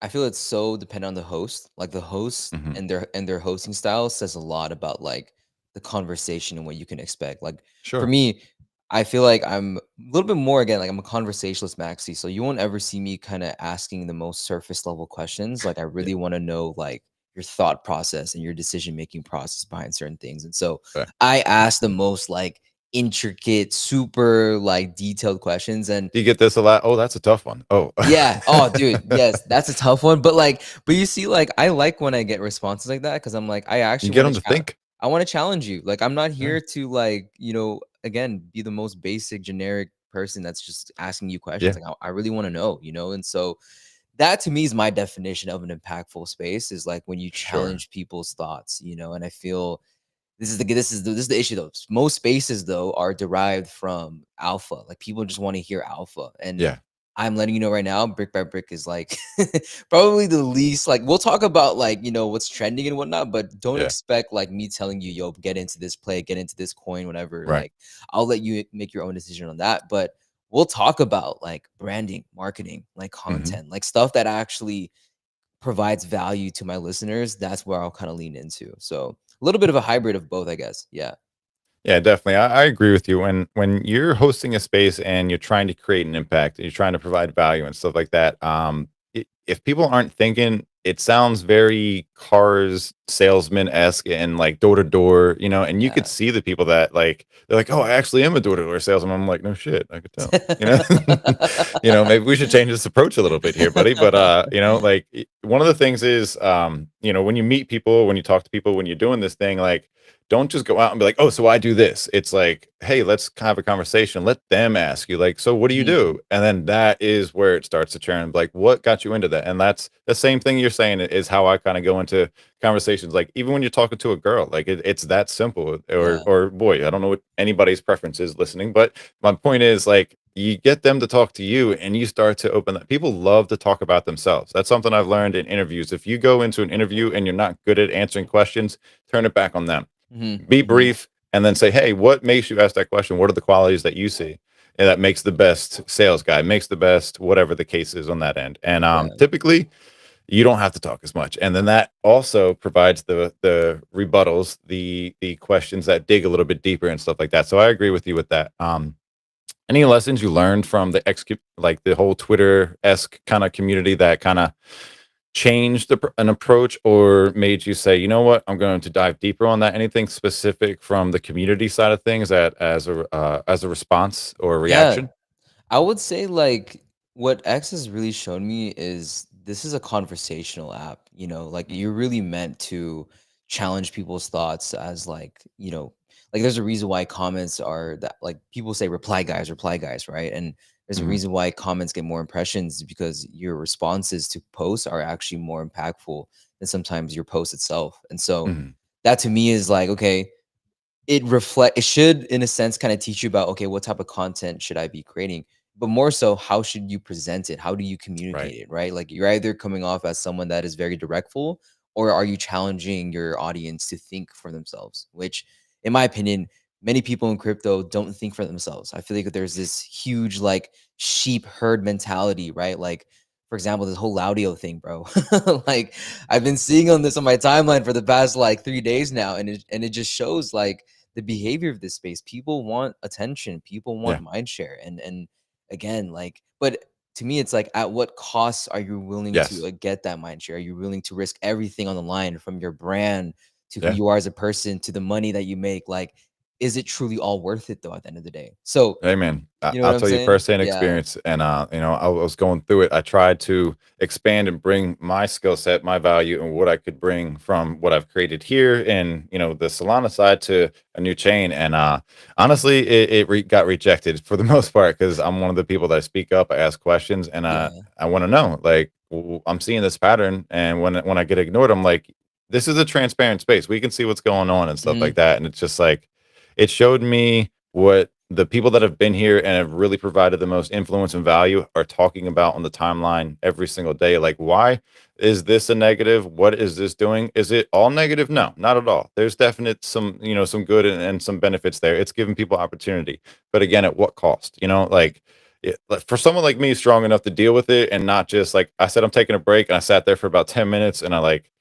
I feel it's so dependent on the host. Like the host Hmm. and their hosting style says a lot about like the conversation and what you can expect. Like for Sure. me, I feel like I'm a little bit more again, like I'm a conversationalist maxi. So you won't ever see me kind of asking the most surface level questions. Like I Yeah. really want to know like your thought process and your decision making process behind certain things. And so Okay. I ask the most like intricate, super like detailed questions. And Do you get this a lot? Oh, that's a tough one. Oh. yeah. Oh, dude. Yes, that's a tough one. But like, but you see, like, I like when I get responses like that because I'm like, I You actually get want them to to think. I want to challenge you. Like, I'm not Yeah. here to like, again, be the most basic, generic person that's just asking you questions. Yeah. Like, I really want to know, and so that to me is my definition of an impactful space is like when you Sure. challenge people's thoughts, and I feel this is the issue though. Most spaces though are derived from alpha. Like people just want to hear alpha. And Yeah. I'm letting you know right now, brick by brick is like probably the least like we'll talk about like, what's trending and whatnot, but don't Yeah. expect like me telling you, yo, get into this play, get into this coin, whatever. Right. Like I'll let you make your own decision on that. But we'll talk about like branding, marketing, like Hmm. content, like stuff that actually provides value to my listeners. That's where I'll kind of lean into. So a little bit of a hybrid of both, I guess. Yeah. Yeah, definitely. I agree with you. When you're hosting a space and you're trying to create an impact, and you're trying to provide value and stuff like that. If people aren't thinking, it sounds very cars salesman esque and like door to door, and you could Yeah. see the people that like they're like, oh, I actually am a door to door salesman. I'm like, no shit, I could tell. Maybe we should change this approach a little bit here, buddy. But like one of the things is, when you meet people, when you talk to people, when you're doing this thing, like don't just go out and be like, oh, so I do this. It's like, hey, let's have a conversation. Let them ask you, like, so what do you Mhm. do? And then that is where it starts to turn. Like, what got you into that? And that's the same thing you're saying is how I kind of go into conversations. Like, even when you're talking to a girl, like it's that simple. Or Yeah. or boy, I don't know what anybody's preference is listening, but my point is like you get them to talk to you and you start to open that. People love to talk about themselves. That's something I've learned in interviews. If you go into an interview and you're not good at answering questions, turn it back on them. Mhm. Be Mhm. brief and then say, hey, what makes you ask that question? What are the qualities that you see? And that makes the best sales guy, makes the best whatever the case is on that end. And Yeah. typically you don't have to talk as much. And then that also provides the rebuttals, the questions that dig a little bit deeper and stuff like that. So I agree with you with that. Any lessons you learned from like the whole Twitter esque kind of community that kind of changed an approach or made you say, you know what, I'm going to dive deeper on that? Anything specific from the community side of things that as a response or a Yeah. reaction? I would say like what X has really shown me is this is a conversational app, like Mm. you're really meant to challenge people's thoughts as like, like there's a reason why comments are that like people say reply guys, right? And there's a Mhm. reason why comments get more impressions because your responses to posts are actually more impactful than sometimes your post itself. And so Mhm. that to me is like, okay, it should in a sense kind of teach you about okay what type of content should I be creating, but more so how should you present it, how do you Right. communicate it, right? Like you're either coming off as someone that is very directful or are you challenging your audience to think for themselves, which in my opinion many people in crypto don't think for themselves. I feel like there's this huge like sheep herd mentality, right? Like for example this whole Laudio thing, bro. Like I've been seeing on this on my timeline for the past like 3 days now, and it just shows like the behavior of this space. People want attention, people Yeah. want mind share. And again, like, but to me, it's like at what cost are you willing to Yes. get that mind share? Are you willing to risk everything on the line from your brand to who Yeah. you are as a person to the money that you make? Like, is it truly all worth it though at the end of the day? So Hey man, you know what I'll I'm tell you saying? firsthand Yeah. experience, and I was going through it. I tried to expand and bring my skill set, my value, and what I could bring from what I've created here, and the Solana side to a new chain. And honestly, it got rejected for the most part because I'm one of the people that speak up, I ask questions, and Yeah. I want to know. Like I'm seeing this pattern, and when I get ignored, I'm like, this is a transparent space. We can see what's going on and stuff Mhm. like that. And it's just like, it showed me what the people that have been here and have really provided the most influence and value are talking about on the timeline every single day. Like, why is this a negative? What is this doing? Is it all negative? No, not at all. There's definite some, some good and some benefits there. It's giving people opportunity. But again, at what cost? Like for someone like me strong enough to deal with it and not just like I said, I'm taking a break and I sat there for about 10 minutes and I like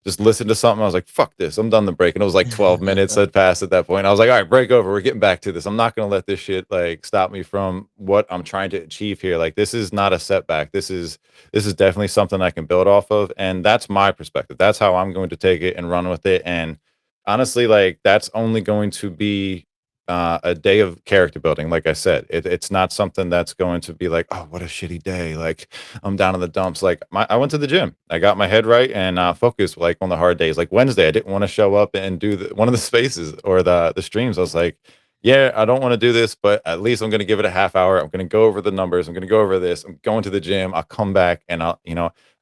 just listened to something. I was like, fuck this. I'm done the break. And it was like 12 minutes had passed at that point. I was like, all right, break over. We're getting back to this. I'm not going to let this shit like stop me from what I'm trying to achieve here. Like this is not a setback. This is definitely something I can build off of. And that's my perspective. That's how I'm going to take it and run with it. And honestly, like that's only going to be a day of character building. Like I said, it's not something that's going to be like, oh, what a shitty day. Like I'm down in the dumps. Like I went to the gym. I got my head right and focused like on the hard days. Like Wednesday, I didn't want to show up and do one of the spaces or the streams. I was like, yeah, I don't want to do this, but at least I'm going to give it a half hour. I'm going to go over the numbers. I'm going to go over this. I'm going to the gym. I'll come back and I'll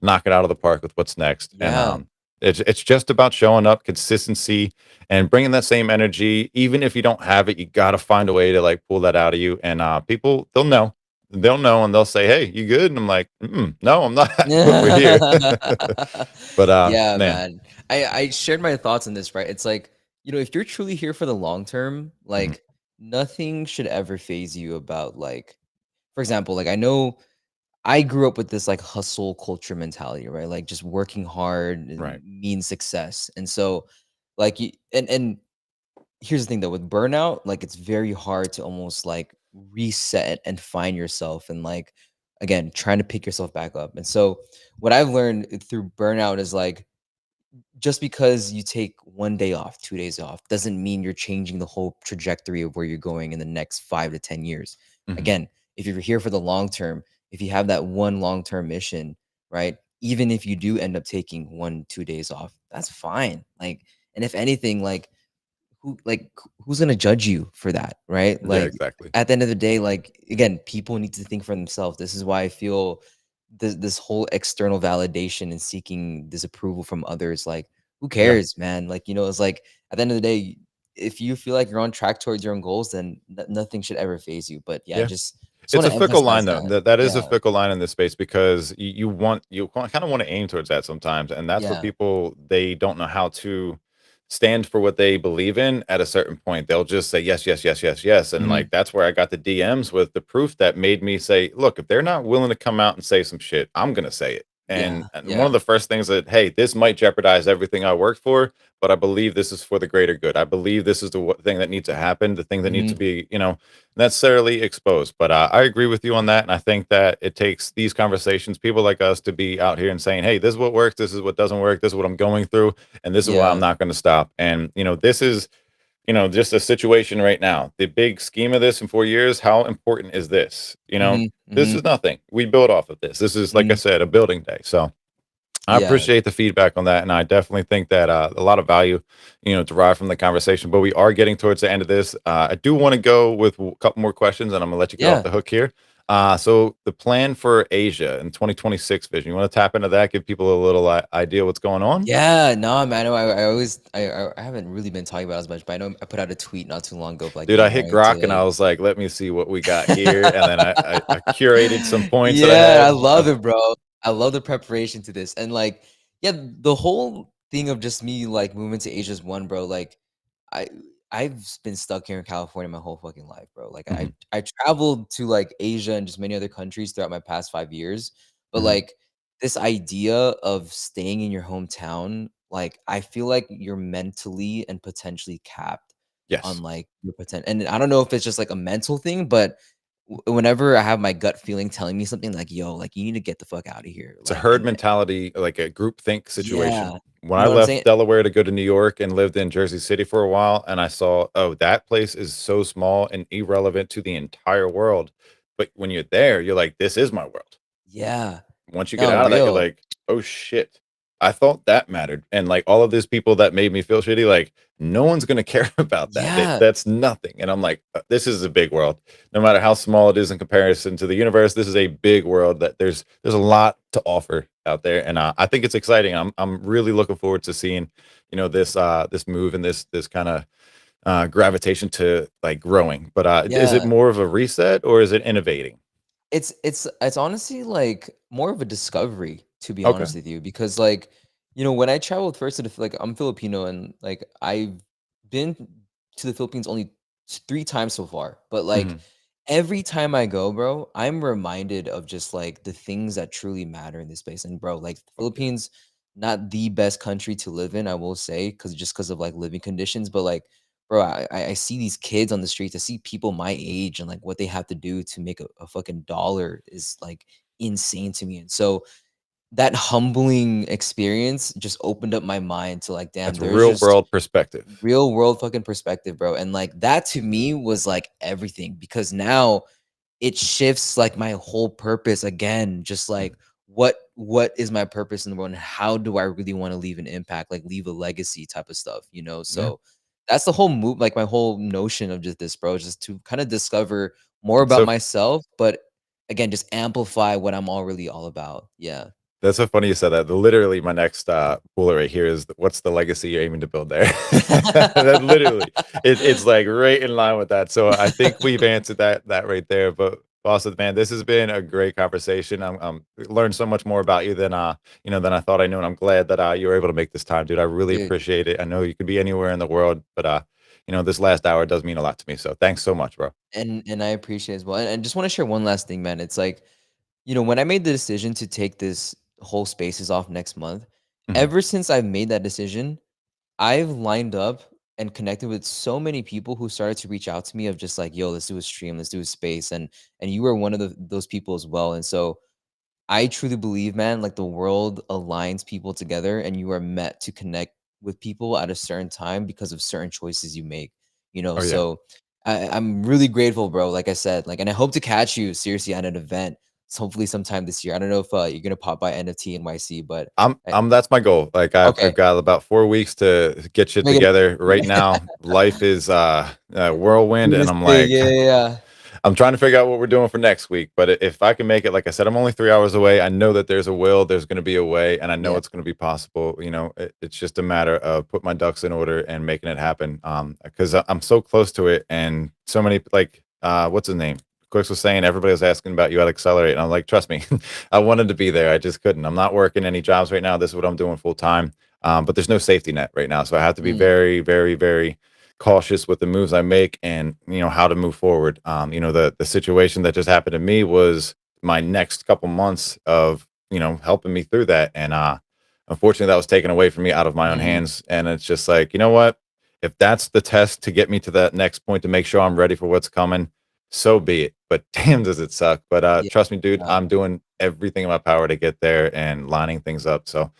knock it out of the park with what's next. And Yeah. it's just about showing up, consistency, and bringing that same energy. Even if you don't have it, you got to find a way to like pull that out of you. And people, they'll know, and they'll say, "Hey, you good?" And I'm like, "No, I'm not, but we're here." But Yeah, man, man. I shared my thoughts on this, right? It's like, if you're truly here for the long term, mhm, like nothing should ever phase you about like, for example, like I know I grew up with this like hustle culture mentality, right? Like just working hard and right, means success. And so like and here's the thing though, with burnout, like it's very hard to almost like reset and find yourself and like again trying to pick yourself back up. And so what I've learned through burnout is like just because you take 1 day off, 2 days off, doesn't mean you're changing the whole trajectory of where you're going in the next 5 to 10 years. mhm, Again, if you're here for the long term, if you have that one long term mission, right? Even if you do end up taking 1, 2 days off, that's fine. Like, and if anything, who's gonna judge you for that, right? yeah, Like exactly, at the end of the day, like again, people need to think for themselves. This is why I feel this whole external validation and seeking this approval from others, like who yeah. cares, man? Like, it's like at the end of the day, if you feel like you're on track towards your own goals, then nothing should ever phase you. But yeah, Yeah. just It's want a to fickle emphasize line though. that. That is a Yeah, fickle line in this space because you kind of want to aim towards that sometimes, and that's what yeah. people they don't know how to stand for what they believe in at a certain point. They'll just say yes, yes, yes, yes, yes, and Hmm. like that's where I got the DMs with the proof that made me say, look, if they're not willing to come out and say some shit, I'm gonna say it. And, Yeah, and one of yeah. the first things that, hey, this might jeopardize everything I work for, but I believe this is for the greater good. I believe this is the thing that needs to happen, the thing that needs to Hmm. be, necessarily exposed. But I agree with you on that, and I think that it takes these conversations, people like us, to be out here and saying, "Hey, this is what works. This is what doesn't work. This is what I'm going through, and this is why I'm Yeah. not going to stop." And this is just a situation right now. The big scheme of this in 4 years, how important is this? Hmm. This Hmm. is nothing. We build off of this. This is, like I Hmm. said, a building day. So I Yeah. appreciate the feedback on that, and I definitely think that a lot of value, derived from the conversation. But we are getting towards the end of this. I do want to go with a couple more questions, and I'm gonna let you get off Yeah. the hook here. So the plan for Asia in 2026 vision. You want to tap into that? Give people a little idea what's going on? Yeah, no, man. I always I haven't really been talking about it as much, but I know I put out a tweet not too long ago of like, Dude, I hit wanting Grok and I to. was like, let me see what we got here, and then I curated some points that I Yeah, I had. love it, bro. I love the preparation to this. And like, yeah, the whole thing of just me like moving to Asia is one, bro. Like I I've been stuck here in California my whole fucking life, bro. Like I Mhm, I traveled to like Asia and just many other countries throughout my past 5 years. But mhm. like this idea of staying in your hometown, like I feel like you're mentally and potentially capped on Yes. like your potential. And I don't know if it's just like a mental thing, but whenever I have my gut feeling telling me something like, "Yo, like you need to get the fuck out of here." It's a Like herd and mentality, like a group think situation. yeah. When You I know what I'm left saying? Delaware to go to New York and lived in Jersey City for a while, and I saw, oh, that place is so small and irrelevant to the entire world. But when you're there, you're like, this is my world. Yeah. Once you get No, out of that, you're real. like, oh shit. I thought that mattered, and, like, all of these people that made me feel shitty, like, no one's gonna care about that. Yeah. That's nothing, and I'm like, "This is a big world. No matter how small it is in comparison to the universe, this is a big world that there's a lot to offer out there," and, I think it's exciting. I'm really looking forward to seeing, this move and this kinda, gravitation to, like, growing, but, is it Yeah. more of a reset or is it innovating? It's honestly, like, more of a discovery, to be Okay. honest with you, because, like, when I traveled first to like, I'm Filipino and, like, I've been to the Philippines only 3 times so far, but, like, Mhm. every time I go, bro, I'm reminded of just, like, the things that truly matter in this place, and, bro, like, the Fuck yeah. Philippines, not the best country to live in, I will say, because of, like, living conditions, but, like, bro, I see these kids on the streets, I see people my age and, like, what they have to do to make a fucking dollar is, like, insane to me, and so that humbling experience just opened up my mind to, like, damn, That's there's real just world perspective. real world fucking perspective, bro, and, like, that to me was, like, everything because now it shifts, like, my whole purpose again, just, like, Mhm. what is my purpose in the world, and how do I really wanna leave an impact, like, leave a legacy type of stuff, you know? Yeah. So, that's the whole move like, my whole notion of just this, bro, just to kinda discover more It's about so myself, but again, just amplify what I'm all really all about. Yeah. That's so funny you said that. Literally, my next, bullet right here is what's the legacy you're aiming to build there? That literally, it's, like, right in line with that, so I think we've answered that right there, but awesome, man, this has been a great conversation. I'm learned so much more about you than, than I thought I knew, and I'm glad that, you were able to make this time, dude. I really Dude, appreciate it. I know you could be anywhere in the world, but, this last hour does mean a lot to me, so thanks so much, bro. and I appreciate it as well, and just wanna share one last thing, man, it's like, when I made the decision to take this whole spaces off next month, Mhm. ever since I've made that decision, I've lined up and connected with so many people who started to reach out to me of just like, "Yo, let's do a stream, let's do a space," and you were one of those people as well, and so I truly believe, man, like the world aligns people together and you are meant to connect with people at a certain time because of certain choices you make, Oh, yeah. So I'm really grateful, bro. Like I said, like, and I hope to catch you seriously at an event, hopefully sometime this year. I don't know if you're gonna pop by NFT NYC, but That's my goal. Like, I've okay, got about 4 weeks to get shit make it together. Right now, life is, a whirlwind, and I'm realistic. like, Yeah, yeah, yeah. I'm trying to figure out what we're doing for next week, but if I can make it, like I said, I'm only 3 hours away. I know that there's a will, there's gonna be a way, and I know Yeah. it's gonna be possible. It's just a matter of put my ducks in order and making it happen. Because I'm so close to it, and so many like, what's his name? Quicks was saying everybody was asking about you at Accelerate, and I'm like, trust me, I wanted to be there. I just couldn't. I'm not working any jobs right now. This is what I'm doing full time. But there's no safety net right now, so I have to be Mm, very, very, very cautious with the moves I make and how to move forward. The situation that just happened to me was my next couple months of helping me through that, and unfortunately that was taken away from me out of my own mm, hands. And it's just like, you know what? If that's the test to get me to that next point to make sure I'm ready for what's coming, so be it. But damn, does it suck. But yeah. trust me, dude, I'm doing everything in my power to get there and lining things up. So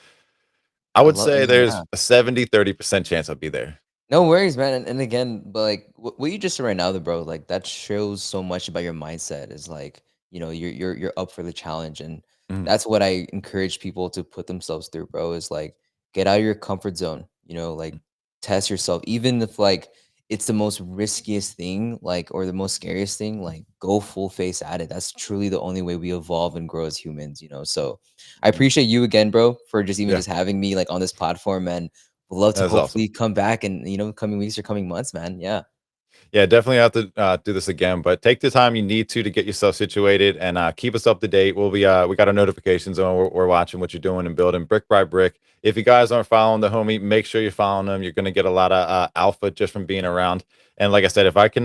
I I would love, say there's yeah. a 70-30% chance I'll be there. No worries, man. And again, but like what you just said right now, though, bro, like that shows so much about your mindset. Is like, you're up for the challenge, and Mhm. that's what I encourage people to put themselves through, bro. Is like get out of your comfort zone. Like test yourself, even if like it's the most riskiest thing, like or the most scariest thing. Like go full face at it. That's truly the only way we evolve and grow as humans. So I Yeah. appreciate you again, bro, for just even Yeah. just having me like on this platform and would love to That's awesome. hopefully come back in, coming weeks or coming months, man. Yeah. Yeah, definitely have to do this again, but take the time you need to get yourself situated and keep us up to date. We got our notifications on. We're watching what you're doing and building brick by brick. If you guys aren't following the homie, make sure you're following them. You're going to get a lot of alpha just from being around. And like I said, if I can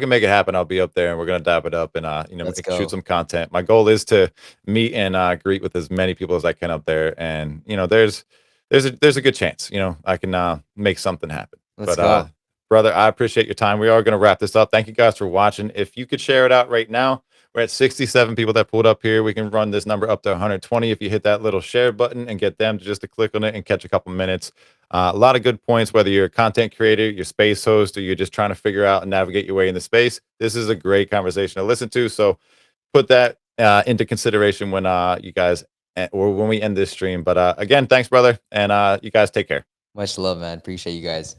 make it happen, I'll be up there and we're going to dab it up and Let's shoot go. some content. My goal is to meet and greet with as many people as I can up there, and there's a good chance I can make something happen. Let's But go. brother, I appreciate your time. We are going to wrap this up. Thank you guys for watching. If you could share it out right now, we're at 67 people that pulled up here. We can run this number up to 120 if you hit that little share button and get them to click on it and catch a couple minutes. A lot of good points, whether you're a content creator, you're space host, or you're just trying to figure out and navigate your way in the space. This is a great conversation to listen to. So put that into consideration when you guys or when we end this stream. But again, thanks, brother, and you guys take care. Much love, man. Appreciate you guys.